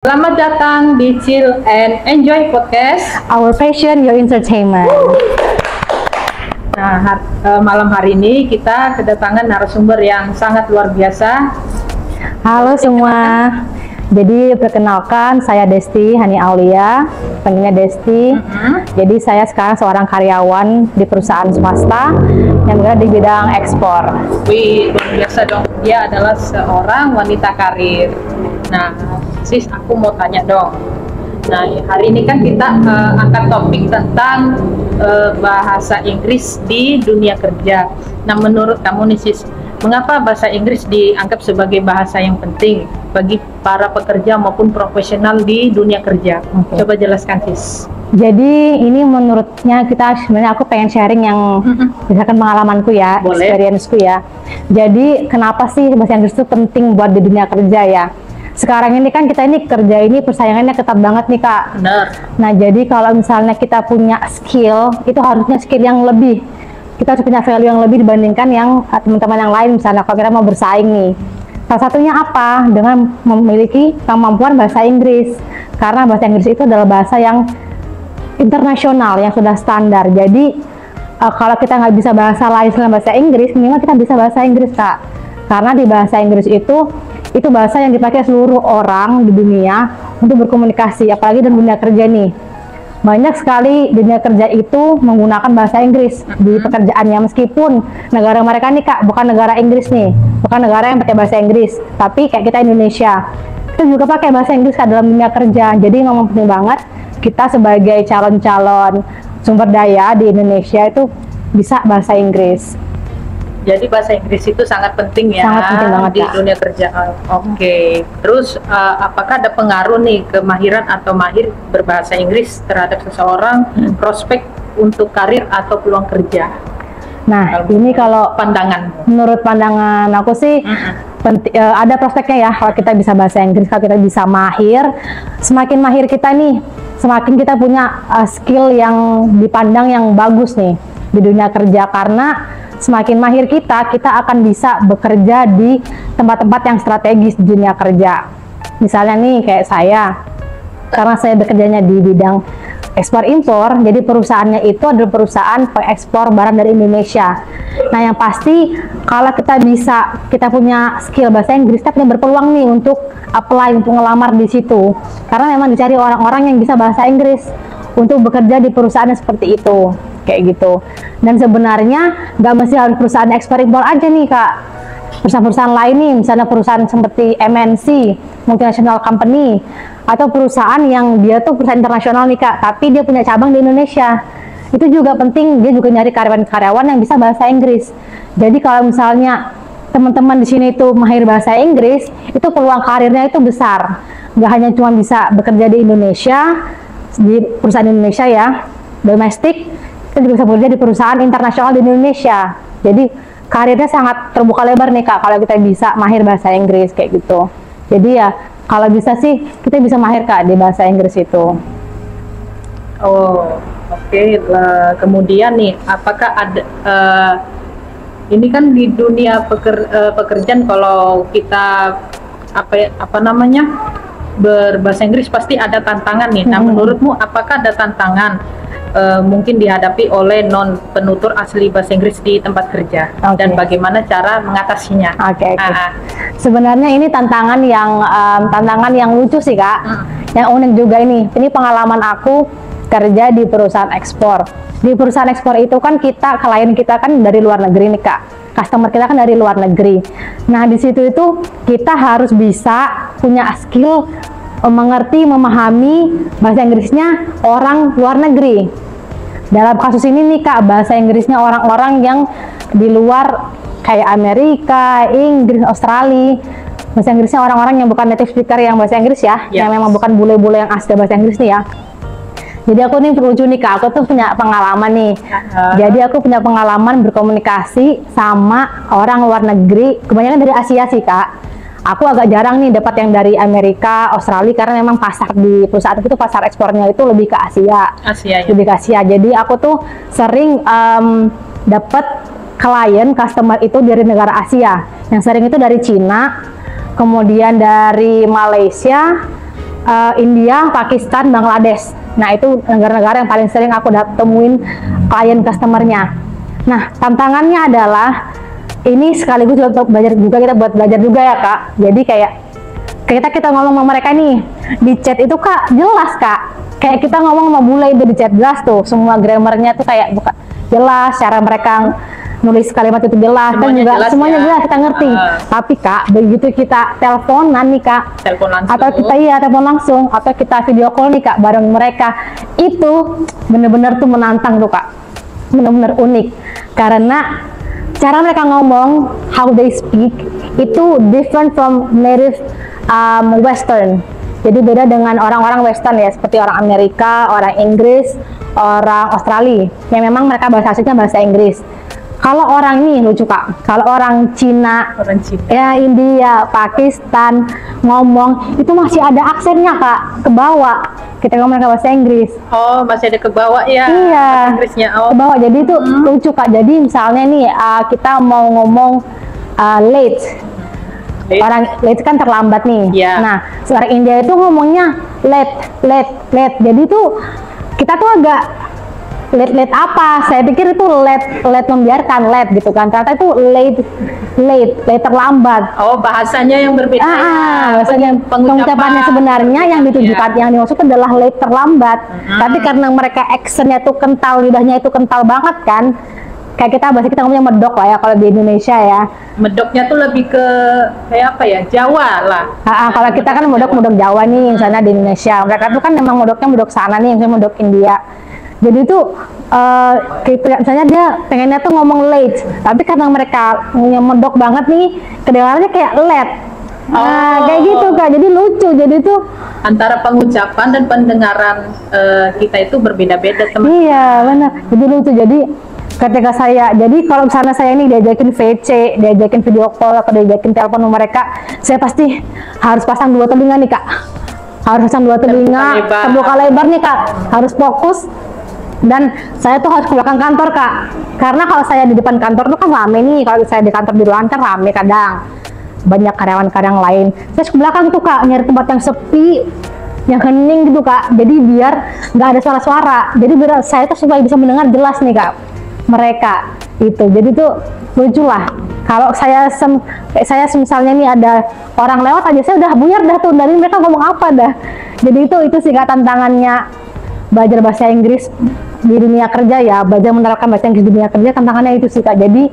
Selamat datang di Chill and Enjoy Podcast. Our passion, your entertainment. Nah, malam hari ini kita kedatangan narasumber yang sangat luar biasa. Halo semua. Jadi perkenalkan, saya Desti Hani Aulia, panggilnya Desti. Jadi saya sekarang seorang karyawan di perusahaan swasta yang berada di bidang ekspor. Wih, luar biasa dong. Dia adalah seorang wanita karir. Nah, sis, aku mau tanya dong. Nah, hari ini kan kita angkat topik tentang bahasa Inggris di dunia kerja. Nah, menurut kamu nih sis, mengapa bahasa Inggris dianggap sebagai bahasa yang penting bagi para pekerja maupun profesional di dunia kerja? Coba jelaskan sis. Jadi ini menurutnya sebenarnya aku pengen sharing yang misalkan pengalamanku ya, experience-ku ya. Jadi kenapa sih bahasa Inggris itu penting buat di dunia kerja ya? Sekarang ini kan kita ini kerja ini persaingannya ketat banget nih Kak. Benar. Nah jadi kalau misalnya kita punya skill, itu harusnya skill yang lebih. Kita harus punya value yang lebih dibandingkan yang teman-teman yang lain. Misalnya kalau kita mau bersaing nih, salah satunya apa? Dengan memiliki kemampuan bahasa Inggris. Karena bahasa Inggris itu adalah bahasa yang internasional, yang sudah standar. Jadi kalau kita nggak bisa bahasa lain selain bahasa Inggris, minimal kita bisa bahasa Inggris Kak. Karena di bahasa Inggris itu bahasa yang dipakai seluruh orang di dunia untuk berkomunikasi, apalagi di dunia kerja nih. Banyak sekali dunia kerja itu menggunakan bahasa Inggris di pekerjaannya, meskipun negara mereka nih Kak bukan negara Inggris nih, bukan negara yang pakai bahasa Inggris, tapi kayak kita Indonesia, kita juga pakai bahasa Inggris Kak dalam dunia kerja. Jadi memang penting banget kita sebagai calon-calon sumber daya di Indonesia itu bisa bahasa Inggris. Jadi bahasa Inggris itu sangat penting ya, sangat penting banget, di dunia kerja. Oke. Terus apakah ada pengaruh nih kemahiran atau mahir berbahasa Inggris terhadap seseorang prospek untuk karir atau peluang kerja? Nah, ini kalau pandangan, menurut pandangan aku sih ada prospeknya ya kalau kita bisa bahasa Inggris. Kalau kita bisa mahir, semakin mahir kita nih, semakin kita punya skill yang dipandang yang bagus nih di dunia kerja. Karena semakin mahir kita akan bisa bekerja di tempat-tempat yang strategis di dunia kerja. Misalnya nih kayak saya, karena saya bekerjanya di bidang ekspor impor, jadi perusahaannya itu adalah perusahaan pengekspor barang dari Indonesia. Nah yang pasti kalau kita punya skill bahasa Inggris, kita punya berpeluang nih untuk apply, untuk ngelamar di situ. Karena memang dicari orang-orang yang bisa bahasa Inggris untuk bekerja di perusahaan seperti itu. Kayak gitu. Dan sebenarnya nggak mesti harus perusahaan ekspor impor aja nih Kak. Perusahaan-perusahaan lain nih, misalnya perusahaan seperti MNC, multinational company, atau perusahaan yang dia tuh perusahaan internasional nih Kak, tapi dia punya cabang di Indonesia. Itu juga penting, dia juga nyari karyawan-karyawan yang bisa bahasa Inggris. Jadi kalau misalnya teman-teman di sini itu mahir bahasa Inggris, itu peluang karirnya itu besar. Nggak hanya cuma bisa bekerja di Indonesia, di perusahaan Indonesia ya, domestik, kita juga bisa bekerja di perusahaan internasional di Indonesia. Jadi karirnya sangat terbuka lebar nih Kak kalau kita bisa mahir bahasa Inggris kayak gitu. Jadi ya kalau bisa sih kita bisa mahir Kak di bahasa Inggris itu. Oh, oke. Kemudian nih, apakah ada ini kan di dunia pekerjaan kalau kita berbahasa Inggris pasti ada tantangan nih. Nah, menurutmu apakah ada tantangan mungkin dihadapi oleh non penutur asli bahasa Inggris di tempat kerja, dan bagaimana cara mengatasinya? Sebenarnya ini tantangan yang lucu sih Kak, yang unik juga ini. Ini pengalaman aku kerja di perusahaan ekspor. Di perusahaan ekspor itu kan klien kita kan dari luar negeri nih Kak, customer kita kan dari luar negeri. Nah di situ itu kita harus bisa punya skill mengerti, memahami bahasa Inggrisnya orang luar negeri. Dalam kasus ini nih Kak, bahasa Inggrisnya orang-orang yang di luar kayak Amerika, Inggris, Australia. Bahasa Inggrisnya orang-orang yang bukan native speaker yang bahasa Inggris ya, yang memang bukan bule-bule yang asli bahasa Inggris nih ya. Jadi aku nih lucu nih Kak, aku tuh punya pengalaman nih. Jadi aku punya pengalaman berkomunikasi sama orang luar negeri, kebanyakan dari Asia sih Kak. Aku agak jarang nih dapat yang dari Amerika, Australia, karena memang pasar di perusahaan itu pasar ekspornya itu lebih ke Asia. Lebih ke Asia. Jadi aku tuh sering dapat customer itu dari negara Asia. Yang sering itu dari Cina, kemudian dari Malaysia, India, Pakistan, Bangladesh. Nah, itu negara-negara yang paling sering aku temuin klien customernya. Nah, tantangannya adalah ini sekaligus untuk belajar juga, kita buat belajar juga ya Kak. Jadi kayak kita ngomong sama mereka nih di chat itu Kak jelas Kak. Kayak kita ngomong sama bule itu di chat jelas tuh, semua grammarnya tuh kayak bukan jelas, cara mereka nulis kalimat itu jelas, kan juga jelas, semuanya ya. Jelas kita ngerti. Tapi Kak, begitu kita teleponan nih Kak, telepon langsung, atau kita telepon langsung, atau kita video call nih Kak bareng mereka, itu bener-bener tuh menantang tuh Kak, bener-bener unik. Karena cara mereka ngomong, how they speak, itu different from native Western. Jadi beda dengan orang-orang Western ya, seperti orang Amerika, orang Inggris, orang Australia, yang memang mereka bahasa aslinya bahasa Inggris. Kalau orang ini lucu Kak, kalau orang Cina, ya India, Pakistan ngomong itu masih ada aksennya Kak, ke bawah. Kita ngomong bahasa Inggris. Oh, masih ada ke bawah ya? Iya. Bahasa Inggrisnya. Oh. Ke bawah. Jadi itu lucu Kak. Jadi misalnya nih kita mau ngomong late. Orang late kan terlambat nih. Yeah. Nah, orang India itu ngomongnya late. Jadi tuh kita tuh agak late apa? Saya pikir itu late membiarkan late gitu kan. Ternyata itu late terlambat. Oh, bahasanya yang berbeda. Bahasanya pengucapannya sebenarnya yang ditujukan, yang dimaksud adalah late terlambat. Tapi karena mereka actionnya tuh kental, lidahnya itu kental banget kan. Kayak bahasa kita ngomongnya medok lah ya kalau di Indonesia ya. Medoknya tuh lebih ke kayak apa ya? Jawa lah. Kalau kita kan medok Jawa nih misalnya di Indonesia. Mereka tuh kan memang medoknya medok sana nih, misalnya medok India. Jadi tuh misalnya dia pengennya tuh ngomong late, tapi karena mereka medok banget nih, kedengarannya kayak late. Kayak gitu Kak. Jadi lucu. Jadi tuh antara pengucapan dan pendengaran kita itu berbeda-beda teman. Iya benar. Jadi lucu. Jadi ketika jadi kalau misalnya saya ini diajakin VC, diajakin video call, atau diajakin telepon sama mereka, saya pasti harus pasang 2 telinga nih Kak. Harus pasang 2 telinga, terbuka lebar nih Kak. Harus fokus. Dan saya tuh harus ke belakang kantor Kak, karena kalau saya di depan kantor tuh kan rame nih. Kalau saya di kantor di ruangan kan rame, kadang banyak karyawan-karyawan lain. Saya ke belakang tuh Kak, nyari tempat yang sepi, yang hening gitu Kak. Jadi biar nggak ada suara-suara. Jadi biar saya tuh supaya bisa mendengar jelas nih Kak mereka itu. Jadi tuh lucu lah. Kalau saya misalnya nih ada orang lewat aja, saya udah buyar dah tuh dari mereka ngomong apa dah. Jadi itu sih Kak tantangannya belajar bahasa Inggris di dunia kerja ya, belajar menerapkan bahasa Inggris di dunia kerja, tantangannya itu sih Kak. Jadi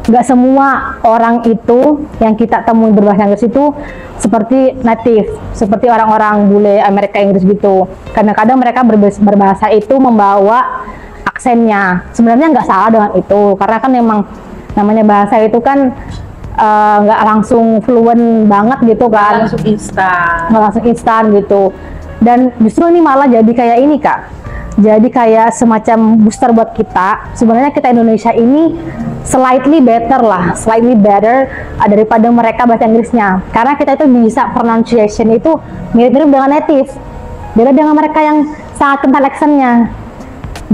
nggak semua orang itu yang kita temui berbahasa Inggris itu seperti native, seperti orang-orang bule Amerika Inggris gitu. Kadang-kadang mereka berbahasa itu membawa aksennya. Sebenarnya nggak salah dengan itu, karena kan memang namanya bahasa itu kan nggak langsung fluent banget gitu kan, nggak langsung instan gitu. Dan justru ini malah jadi kayak ini Kak, jadi kayak semacam booster buat kita. Sebenarnya kita Indonesia ini slightly better daripada mereka bahasa Inggrisnya, karena kita itu bisa pronunciation itu mirip-mirip dengan native, beda dengan mereka yang sangat kental accentnya.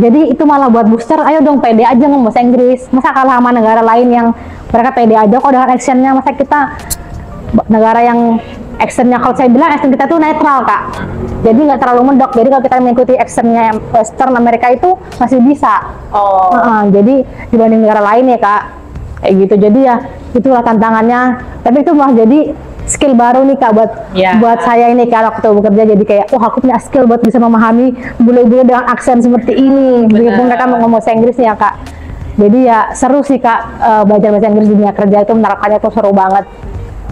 Jadi itu malah buat booster, ayo dong pede aja ngomong bahasa Inggris. Masa kalah sama negara lain yang mereka pede aja kok dengan accentnya. Masa kita negara yang accentnya, kalau saya bilang accent kita tuh netral Kak, jadi nggak terlalu mendok. Jadi kalau kita mengikuti accentnya Western Amerika itu masih bisa. Jadi dibanding negara lain ya Kak, kayak gitu. Jadi ya itulah tantangannya. Tapi itu malah jadi skill baru nih Kak buat saya ini Kak waktu bekerja. Jadi kayak aku punya skill buat bisa memahami bule-bule dengan aksen seperti ini. Begitu mereka mau ngomong bahasa Inggris ya Kak. Jadi ya seru sih Kak, belajar bahasa Inggris di dunia kerja itu menerapkannya tuh seru banget.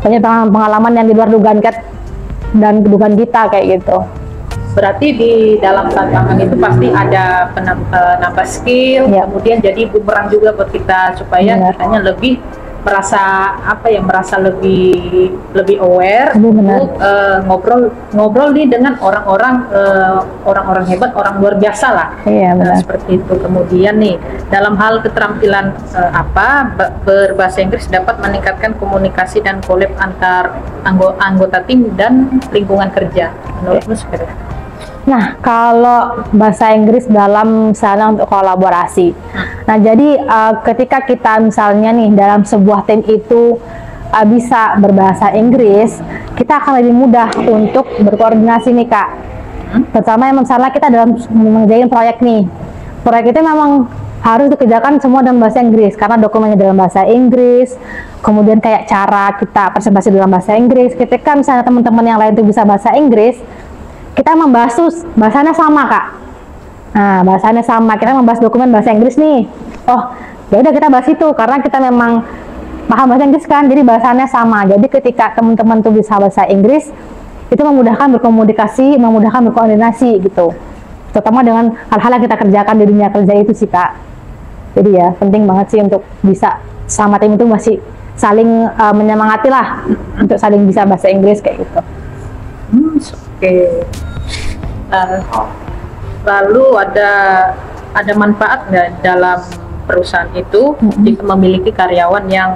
Banyak pengalaman yang di luar dugaan dugaan kita kayak gitu. Berarti di dalam tantangan itu pasti ada penambah skill, kemudian jadi bumerang juga buat kita supaya kitanya lebih merasa lebih aware untuk ngobrol nih dengan orang-orang hebat, orang luar biasa lah. Seperti itu. Kemudian nih dalam hal keterampilan berbahasa Inggris dapat meningkatkan komunikasi dan collab antar anggota tim dan lingkungan kerja. Menurutmu seperti apa? Nah, kalau bahasa Inggris dalam misalnya untuk kolaborasi. Nah, jadi ketika kita misalnya nih dalam sebuah tim itu bisa berbahasa Inggris, kita akan lebih mudah untuk berkoordinasi nih Kak. Pertama yang misalnya kita dalam mengerjain proyek nih, proyek itu memang harus dikerjakan semua dalam bahasa Inggris karena dokumennya dalam bahasa Inggris, kemudian kayak cara kita presentasi dalam bahasa Inggris. Ketika misalnya teman-teman yang lain itu bisa bahasa Inggris, kita membahas bahasanya sama Kak. Nah, bahasanya sama, kita membahas dokumen bahasa Inggris nih. Oh, ya udah kita bahas itu karena kita memang paham bahasa Inggris kan, jadi bahasanya sama. Jadi ketika teman-teman tuh bisa bahasa Inggris, itu memudahkan berkomunikasi, memudahkan berkoordinasi gitu. Terutama dengan hal-hal yang kita kerjakan di dunia kerja itu sih Kak. Jadi ya penting banget sih untuk bisa sama tim itu masih saling menyemangati lah untuk saling bisa bahasa Inggris kayak gitu. Oke. Lalu ada manfaat nggak dalam perusahaan itu jika memiliki karyawan yang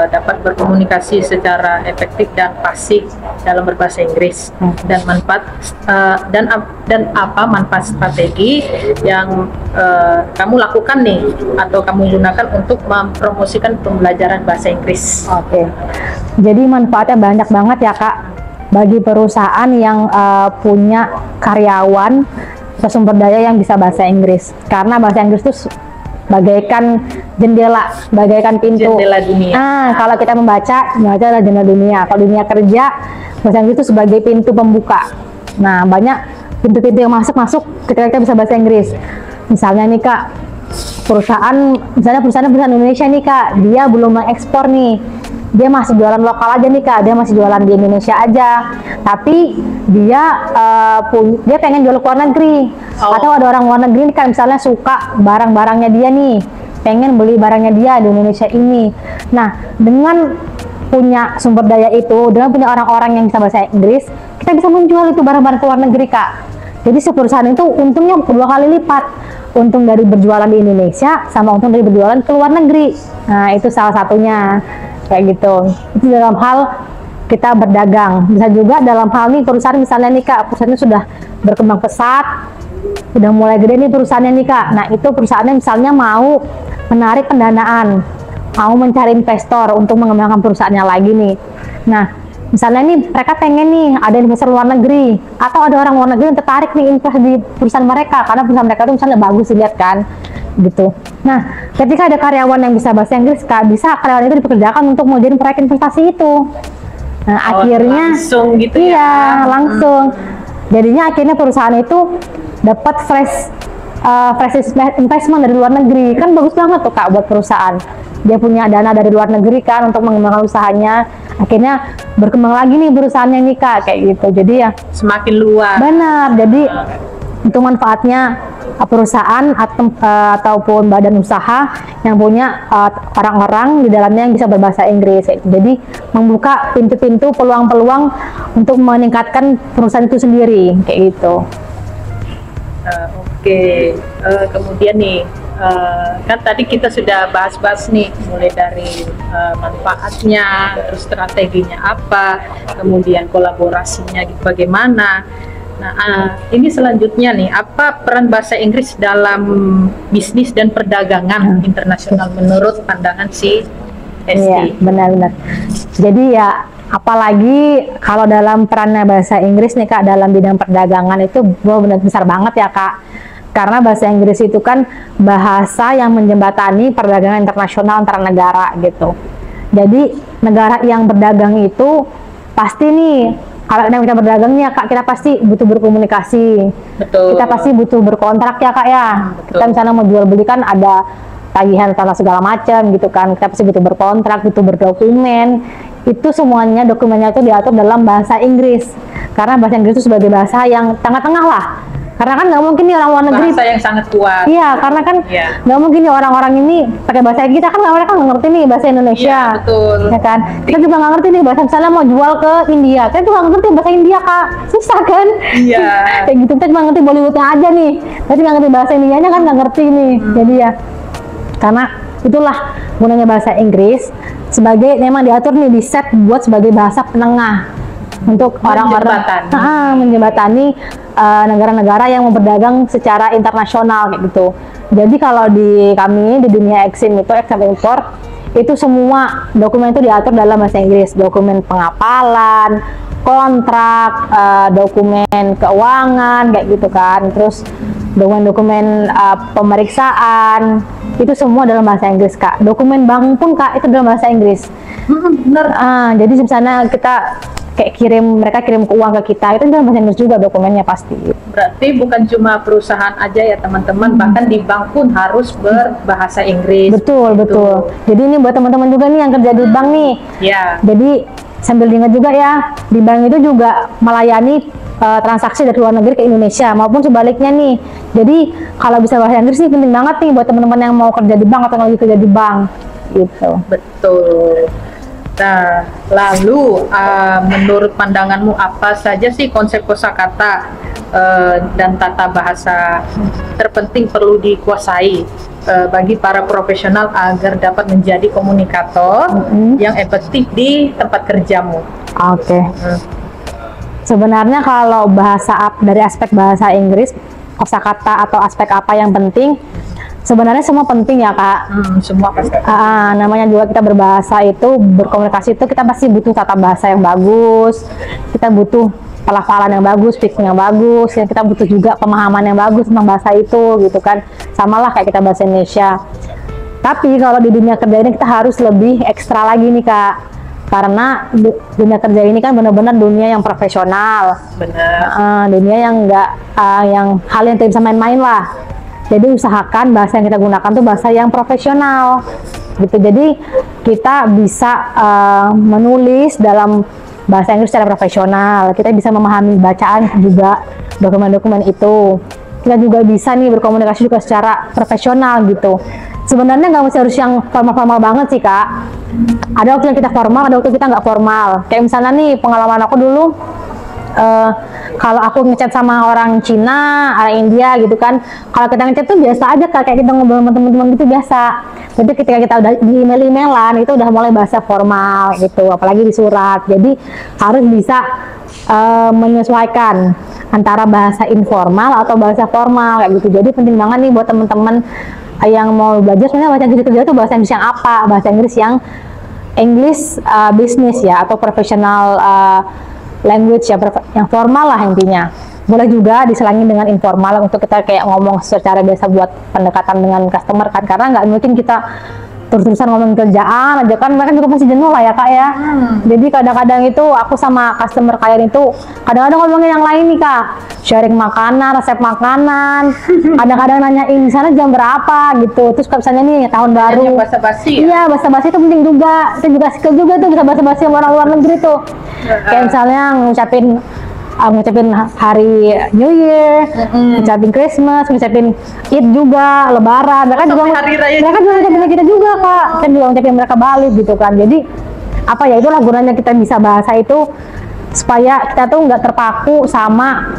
dapat berkomunikasi secara efektif dan fasih dalam berbahasa Inggris, dan manfaat dan apa manfaat strategi yang kamu lakukan nih atau kamu gunakan untuk mempromosikan pembelajaran bahasa Inggris? Oke. Jadi manfaatnya banyak banget ya Kak bagi perusahaan yang punya karyawan atau sumber daya yang bisa bahasa Inggris, karena bahasa Inggris itu bagaikan jendela, bagaikan pintu. Jendela dunia. Nah, kalau kita membaca adalah jendela dunia. Kalau dunia kerja, bahasa Inggris itu sebagai pintu pembuka. Nah, banyak pintu-pintu yang masuk ketika kita bisa bahasa Inggris. Misalnya nih Kak, misalnya perusahaan Indonesia nih Kak, dia belum mengekspor nih. Dia masih jualan lokal aja nih Kak, dia masih jualan di Indonesia aja. Tapi dia pengen jual ke luar negeri. Atau ada orang luar negeri nih Kak, misalnya suka barang-barangnya dia nih, pengen beli barangnya dia di Indonesia ini. Nah, dengan punya sumber daya itu, dengan punya orang-orang yang bisa bahasa Inggris, kita bisa menjual itu barang-barang ke luar negeri Kak. Jadi si perusahaan itu untungnya 2 kali lipat. Untung dari berjualan di Indonesia sama untung dari berjualan ke luar negeri. Nah, itu salah satunya kayak gitu. Itu dalam hal kita berdagang. Bisa juga dalam hal nih perusahaan misalnya nih Kak, perusahaannya sudah berkembang pesat, udah mulai gede nih perusahaannya nih Kak. Nah, itu perusahaannya misalnya mau menarik pendanaan, mau mencari investor untuk mengembangkan perusahaannya lagi nih. Nah, misalnya nih mereka pengen nih ada investor luar negeri, atau ada orang luar negeri yang tertarik nih invest di perusahaan mereka karena perusahaan mereka itu misalnya bagus dilihat kan gitu. Nah, ketika ada karyawan yang bisa bahasa Inggris Kak, bisa karyawan itu dipekerjakan untuk mengerjain proyek investasi itu. Nah, akhirnya langsung gitu iya, langsung. Jadinya akhirnya perusahaan itu dapat fresh investment dari luar negeri. Kan bagus banget tuh Kak buat perusahaan. Dia punya dana dari luar negeri kan untuk mengembangkan usahanya. Akhirnya berkembang lagi nih perusahaannya nih Kak, kayak gitu. Jadi ya semakin luas. Benar. Jadi itu manfaatnya perusahaan ataupun badan usaha yang punya orang-orang di dalamnya yang bisa berbahasa Inggris. Jadi membuka pintu-pintu peluang-peluang untuk meningkatkan perusahaan itu sendiri kayak gitu. Oke. Kemudian nih kan tadi kita sudah bahas-bahas nih mulai dari manfaatnya, terus strateginya apa, kemudian kolaborasinya bagaimana. Nah, ini selanjutnya nih, apa peran bahasa Inggris dalam bisnis dan perdagangan internasional menurut pandangan si Esti? Iya, benar-benar. Jadi ya, apalagi kalau dalam perannya bahasa Inggris nih Kak, dalam bidang perdagangan itu benar besar banget ya Kak. Karena bahasa Inggris itu kan bahasa yang menjembatani perdagangan internasional antar negara gitu. Jadi negara yang berdagang itu pasti nih, kalau kita berdagang nih ya Kak, kita pasti butuh berkomunikasi. Betul. Kita pasti butuh berkontrak ya Kak ya. Betul. Kita misalnya mau jual beli kan ada tagihan tanah segala macam gitu kan. Kita pasti butuh berkontrak, butuh berdokumen. Itu semuanya dokumennya itu diatur dalam bahasa Inggris. Karena bahasa Inggris itu sebagai bahasa yang tengah-tengah lah. Karena kan nggak mungkin nih orang luar negeri bahasa yang sangat kuat. Iya, karena kan nggak mungkin nih orang-orang ini pakai bahasa kita kan, mereka nggak ngerti nih bahasa Indonesia. Iya, betul. Ya kan? Kita juga nggak ngerti nih bahasa, misalnya mau jual ke India, kita juga nggak ngerti bahasa India Kak, susah kan? Iya. Kayak gitu, kita cuma ngerti Bollywoodnya aja nih, tapi nggak ngerti bahasa Indianya kan nggak ngerti nih. Jadi ya, karena itulah gunanya bahasa Inggris sebagai memang diatur nih, di set buat sebagai bahasa penengah untuk orang-orang menjembatani negara-negara yang mau berdagang secara internasional kayak gitu. Jadi kalau di kami di dunia eksim itu ekspor impor itu semua dokumen itu diatur dalam bahasa Inggris, dokumen pengapalan, kontrak, dokumen keuangan kayak gitu kan, terus dokumen-dokumen pemeriksaan itu semua dalam bahasa Inggris Kak. Dokumen bank pun Kak itu dalam bahasa Inggris. Bener. Jadi misalnya kita kayak mereka kirim ke uang ke kita, itu dalam bahasa Inggris juga dokumennya pasti. Berarti bukan cuma perusahaan aja ya teman-teman, bahkan di bank pun harus berbahasa Inggris. Betul, betul. Jadi ini buat teman-teman juga nih yang kerja di bank nih. Ya. Jadi sambil diingat juga ya, di bank itu juga melayani transaksi dari luar negeri ke Indonesia maupun sebaliknya nih. Jadi kalau bisa bahasa Inggris nih penting banget nih buat teman-teman yang mau kerja di bank atau lagi kerja di bank gitu. Betul. Nah, lalu menurut pandanganmu apa saja sih konsep kosakata dan tata bahasa terpenting perlu dikuasai bagi para profesional agar dapat menjadi komunikator yang efektif di tempat kerjamu? Oke. Sebenarnya kalau dari aspek bahasa Inggris, kosakata atau aspek apa yang penting, sebenarnya semua penting ya Kak. Semua pasti. Namanya juga kita berbahasa itu, berkomunikasi itu kita pasti butuh tata bahasa yang bagus, kita butuh pelafalan yang bagus, speaking yang bagus, yang kita butuh juga pemahaman yang bagus tentang bahasa itu gitu kan. Sama lah kayak kita bahasa Indonesia. Tapi kalau di dunia kerja ini kita harus lebih ekstra lagi nih Kak. Karena dunia kerja ini kan benar-benar dunia yang profesional. Benar. Dunia yang yang hal yang tidak bisa main-main lah. Jadi usahakan bahasa yang kita gunakan tuh bahasa yang profesional gitu. Jadi kita bisa menulis dalam bahasa Inggris secara profesional. Kita bisa memahami bacaan juga dokumen-dokumen itu. Kita juga bisa nih berkomunikasi juga secara profesional gitu. Sebenarnya nggak mesti harus yang formal-formal banget sih Kak. Ada waktu yang kita formal, ada waktu kita nggak formal. Kayak misalnya nih pengalaman aku dulu, kalau aku ngechat sama orang Cina, orang India gitu kan, kalau kita ngechat tuh biasa aja Kak, kayak kita ngobrol sama teman-teman gitu biasa. Tapi ketika kita udah di email-emailan itu udah mulai bahasa formal gitu, apalagi di surat. Jadi harus bisa menyesuaikan antara bahasa informal atau bahasa formal kayak gitu. Jadi penting banget nih buat teman-teman yang mau belajar sebenarnya bahasa Inggris kerja itu bahasa Inggris yang apa? Bahasa Inggris yang English business ya, atau professional language ya, yang formal lah intinya. Boleh juga diselangin dengan informal untuk kita kayak ngomong secara biasa buat pendekatan dengan customer kan, karena nggak mungkin kita terus-terusan ngomong kerjaan aja kan, mereka juga pasti jenuh lah ya Kak ya. Jadi kadang-kadang itu aku sama customer klien itu kadang-kadang ngomongin yang lain nih Kak, sharing makanan, resep makanan, kadang-kadang nanyain di sana jam berapa gitu. Terus kalau misalnya nih tahun baru, basa-basi ya? Iya, basa-basi itu penting juga. Itu juga skill juga tuh, bisa basa-basi sama orang luar negeri tuh. Kayak misalnya ngucapin hari New Year, ngucapin Christmas, ngucapin Eid juga, Lebaran. Mereka juga ngucapin kita juga Kak. Kita juga ngucapin mereka balik gitu kan. Jadi apa ya, itulah gunanya kita bisa bahasa itu, supaya kita tuh nggak terpaku sama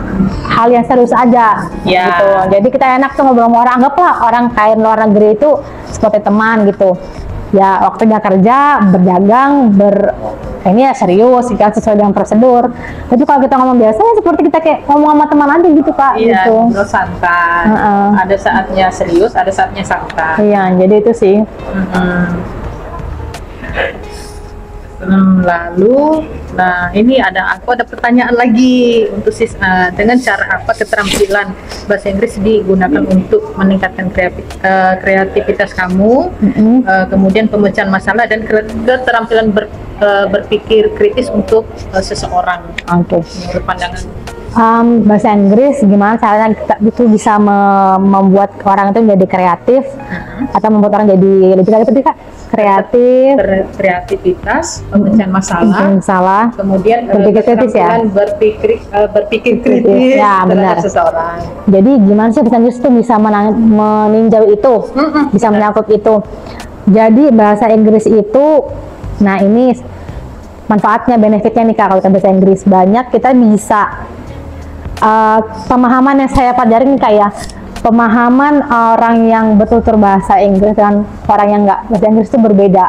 hal yang serius aja gitu. Jadi kita enak tuh ngobrol sama orang, anggaplah orang kain luar negeri itu seperti teman gitu. Ya waktunya kerja, berdagang, ini ya serius, kan sesuai dengan prosedur. Tapi kalau kita ngomong biasa, ya seperti kita kayak ngomong sama teman aja gitu Kak. Iya, gitu. ngobrol santai. Ada saatnya serius, ada saatnya santai. Iya, jadi itu sih. Lalu, nah ini aku ada pertanyaan lagi untuk dengan cara apa keterampilan bahasa Inggris digunakan untuk meningkatkan kreativitas kamu, kemudian pemecahan masalah dan keterampilan berpikir kritis untuk seseorang. Menurut pandangan bahasa Inggris gimana caranya kita itu bisa membuat orang itu menjadi kreatif atau membuat orang jadi lebih kreatif Kak? Kreativitas, pemecahan masalah, kemudian berpikir kritis ya, berpikir kritis ya, benar. Seseorang. Jadi gimana sih bahasa Inggris itu bisa meninjau itu, bisa menyangkut itu. Jadi bahasa Inggris itu, nah ini manfaatnya, benefitnya nih Kak, kalau kita bahasa Inggris banyak, kita bisa pemahaman yang saya pelajarin kayak pemahaman orang yang betul-betul bahasa Inggris dan orang yang nggak bahasa Inggris itu berbeda.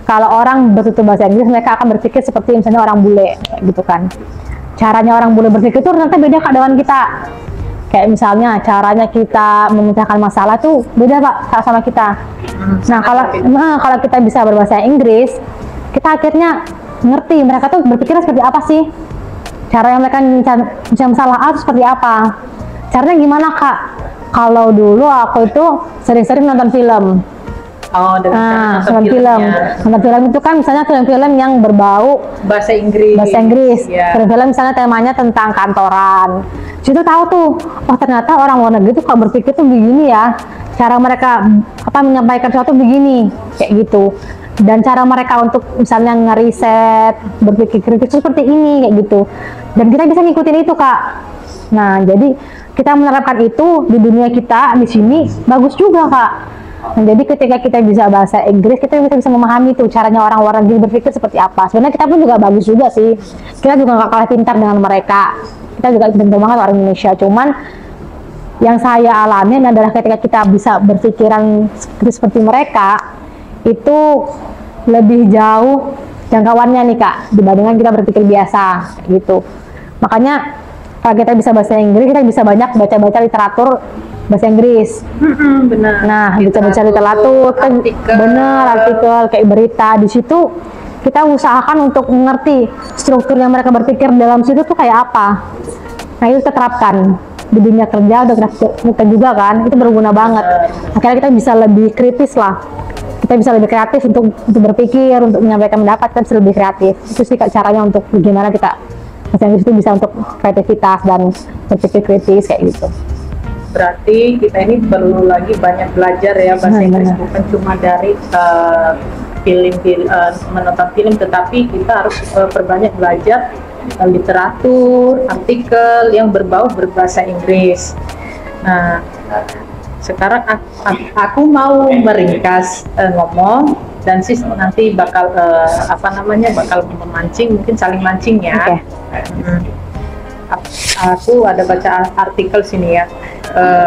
Kalau orang betul-betul bahasa Inggris, mereka akan berpikir seperti misalnya orang bule gitu kan. Caranya orang bule berpikir itu ternyata beda Kak dengan kita. Kayak misalnya caranya kita memecahkan masalah tuh beda Pak sama kita. Nah kalau kita bisa berbahasa Inggris, kita akhirnya ngerti mereka tuh berpikir seperti apa sih, cara yang mereka mencari masalah seperti apa, caranya gimana Kak. Kalau dulu aku itu sering-sering nonton film. Nonton film itu kan misalnya film-film yang berbau bahasa Inggris. Film-film misalnya temanya tentang kantoran. Situ tahu tuh, oh ternyata orang luar negeri tuh kalau berpikir tuh begini ya, cara mereka menyampaikan sesuatu begini, kayak gitu. Dan cara mereka untuk misalnya ngeriset, berpikir kritis seperti ini, kayak gitu. Dan kita bisa ngikutin itu Kak. Nah jadi kita menerapkan itu di dunia kita di sini bagus juga Kak. Nah, jadi ketika kita bisa bahasa Inggris, kita bisa memahami tuh caranya orang luar negeri berpikir seperti apa. Sebenarnya kita pun juga bagus juga sih. Kita juga nggak kalah pintar dengan mereka. Kita juga pintar banget orang Indonesia. Cuman yang saya alami adalah ketika kita bisa berpikiran seperti mereka, itu lebih jauh jangkauannya nih Kak, dibandingkan kita berpikir biasa gitu. Makanya kalau kita bisa bahasa Inggris, kita bisa banyak baca-baca literatur bahasa Inggris. Benar. Nah, baca-baca literatur, artikel kayak berita. Di situ kita usahakan untuk mengerti struktur yang mereka berpikir dalam situ tuh kayak apa. Nah, itu kita terapkan di dunia kerja, udah kita juga kan, itu berguna banget. Akhirnya kita bisa lebih kritis lah. Kita bisa lebih kreatif untuk berpikir, untuk menyampaikan pendapat, kita bisa lebih kreatif. Itu sih Kak, caranya untuk bagaimana kita bahasa Inggris itu bisa untuk kreativitas dan berpikir kritis kayak gitu. Berarti kita ini perlu lagi banyak belajar ya bahasa Inggris, bukan cuma dari menonton film, tetapi kita harus perbanyak belajar literatur, artikel yang berbau berbahasa Inggris. Nah, sekarang aku mau meringkas ngomong, dan sis nanti bakal bakal memancing, mungkin saling mancing ya. Aku ada baca artikel sini ya.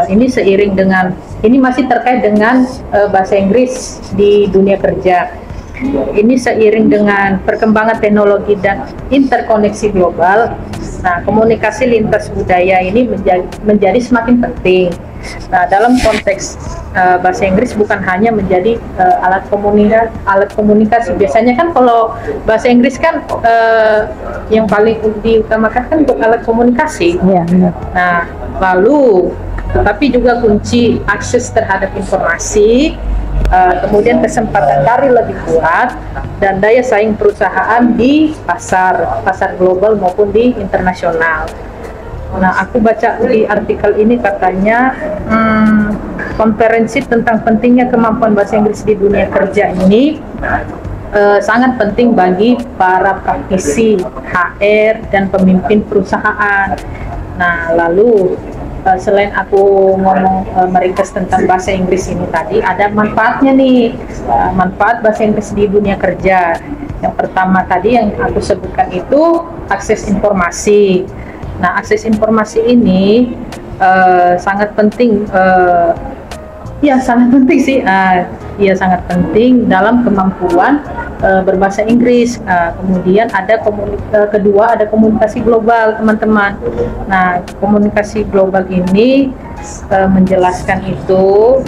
Ini seiring dengan, ini masih terkait dengan bahasa Inggris di dunia kerja. Ini seiring dengan perkembangan teknologi dan interkoneksi global. Nah, komunikasi lintas budaya ini menjadi semakin penting. Nah, dalam konteks bahasa Inggris bukan hanya menjadi alat komunikasi. Biasanya kan kalau bahasa Inggris kan yang paling diutamakan kan untuk alat komunikasi. Nah, lalu tetapi juga kunci akses terhadap informasi, kemudian kesempatan karir lebih kuat, dan daya saing perusahaan di pasar global maupun di internasional. Nah, aku baca di artikel ini katanya konferensi tentang pentingnya kemampuan bahasa Inggris di dunia kerja ini sangat penting bagi para praktisi HR dan pemimpin perusahaan. Nah, lalu selain aku ngomong meringkas tentang bahasa Inggris ini tadi, ada manfaatnya nih, manfaat bahasa Inggris di dunia kerja. Yang pertama tadi yang aku sebutkan itu akses informasi. Nah, akses informasi ini sangat penting, sangat penting sih, sangat penting dalam kemampuan berbahasa Inggris. Kemudian ada kedua, ada komunikasi global, teman-teman. Nah, komunikasi global ini menjelaskan itu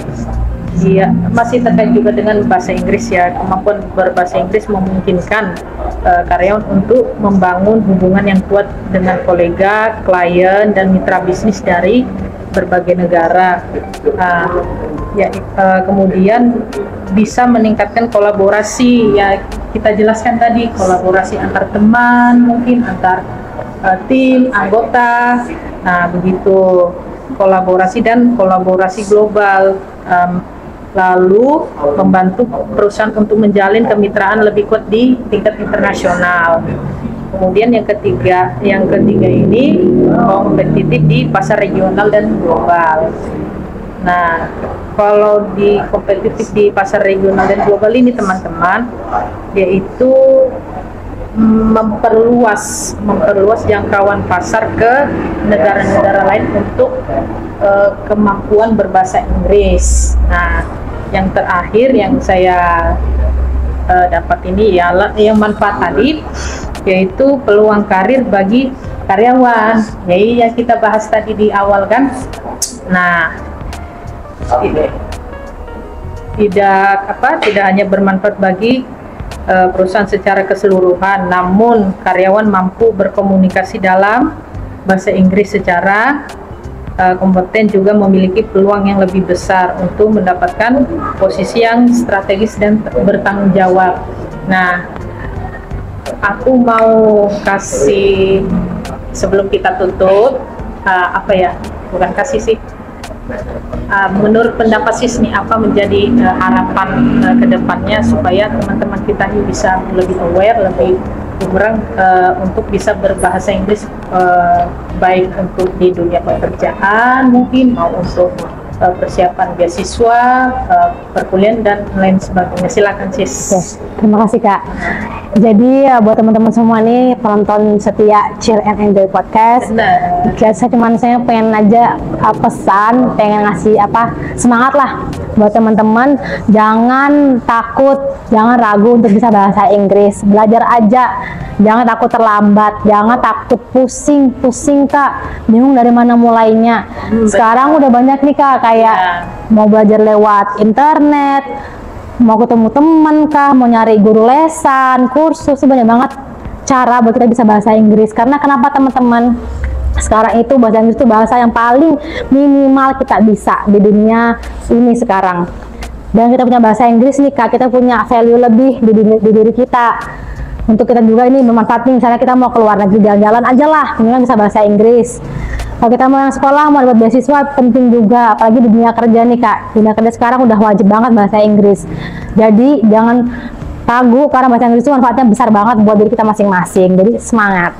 masih terkait juga dengan bahasa Inggris ya. Kemampuan berbahasa Inggris memungkinkan karyawan untuk membangun hubungan yang kuat dengan kolega, klien, dan mitra bisnis dari berbagai negara. Kemudian bisa meningkatkan kolaborasi, ya kita jelaskan tadi, kolaborasi antar teman, mungkin antar tim, anggota. Nah, begitu kolaborasi dan kolaborasi global. Lalu membantu perusahaan untuk menjalin kemitraan lebih kuat di tingkat internasional. Kemudian yang ketiga ini kompetitif di pasar regional dan global. Nah, kalau di kompetitif di pasar regional dan global ini, teman-teman, yaitu memperluas jangkauan pasar ke negara-negara lain untuk kemampuan berbahasa Inggris. Nah, yang terakhir yang saya dapat ini ialah yang manfaat tadi, yaitu peluang karir bagi karyawan. Ya iya, kita bahas tadi di awal kan. Nah, tidak hanya bermanfaat bagi perusahaan secara keseluruhan, namun karyawan mampu berkomunikasi dalam bahasa Inggris secara kompeten juga memiliki peluang yang lebih besar untuk mendapatkan posisi yang strategis dan bertanggung jawab. Nah, aku mau kasih, sebelum kita tutup, bukan kasih sih, menurut pendapat Sisni, apa menjadi harapan ke depannya supaya teman-teman kita ini bisa lebih aware, lebih kurang untuk bisa berbahasa Inggris, baik untuk di dunia pekerjaan mungkin, mau untuk persiapan beasiswa, perkuliahan dan lain sebagainya. Silakan Sis. Yes. Terima kasih Kak. Jadi buat teman-teman semua nih penonton setia Chill and Enjoy Podcast. Saya pengen aja pesan, pengen ngasih semangat lah buat teman-teman. Jangan takut, jangan ragu untuk bisa bahasa Inggris. Belajar aja, jangan takut terlambat, jangan takut pusing Kak. Bingung dari mana mulainya. Sekarang udah banyak nih Kak, kayak mau belajar lewat internet, mau ketemu teman kah, mau nyari guru lesan, kursus, banyak banget cara buat kita bisa bahasa Inggris. Karena kenapa teman-teman? Sekarang itu bahasa Inggris itu bahasa yang paling minimal kita bisa di dunia ini sekarang. Dan kita punya bahasa Inggris nih Kak, kita punya value lebih di diri kita. Untuk kita juga ini bermanfaat nih, misalnya kita mau keluar negeri jalan-jalan aja lah, minimal bisa bahasa Inggris. Kalau kita mau yang sekolah, mau dapat beasiswa, penting juga, apalagi di dunia kerja nih Kak. Dunia kerja sekarang udah wajib banget bahasa Inggris. Jadi jangan ragu, karena bahasa Inggris itu manfaatnya besar banget buat diri kita masing-masing. Jadi semangat.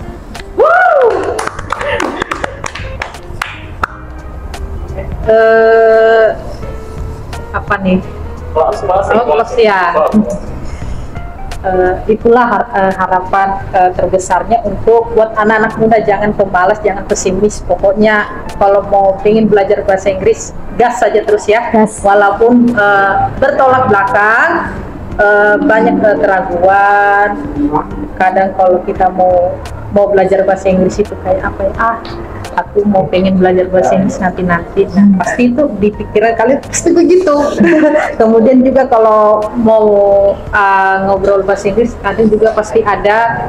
Apa nih? Close ya. Itulah harapan terbesarnya untuk buat anak-anak muda. Jangan pemalas, jangan pesimis. Pokoknya kalau mau pengen belajar bahasa Inggris, gas saja terus ya. Yes. Walaupun bertolak belakang, banyak keraguan. Kadang kalau kita mau belajar bahasa Inggris itu kayak apa ya? Aku mau pengen belajar bahasa Inggris nanti. Nah, pasti itu di pikiran kalian pasti begitu. Kemudian juga kalau mau ngobrol bahasa Inggris, kadang juga pasti ada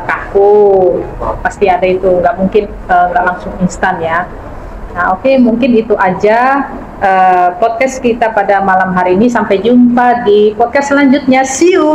kaku, pasti ada itu, nggak mungkin nggak langsung instan ya. Nah, oke, mungkin itu aja podcast kita pada malam hari ini. Sampai jumpa di podcast selanjutnya. See you.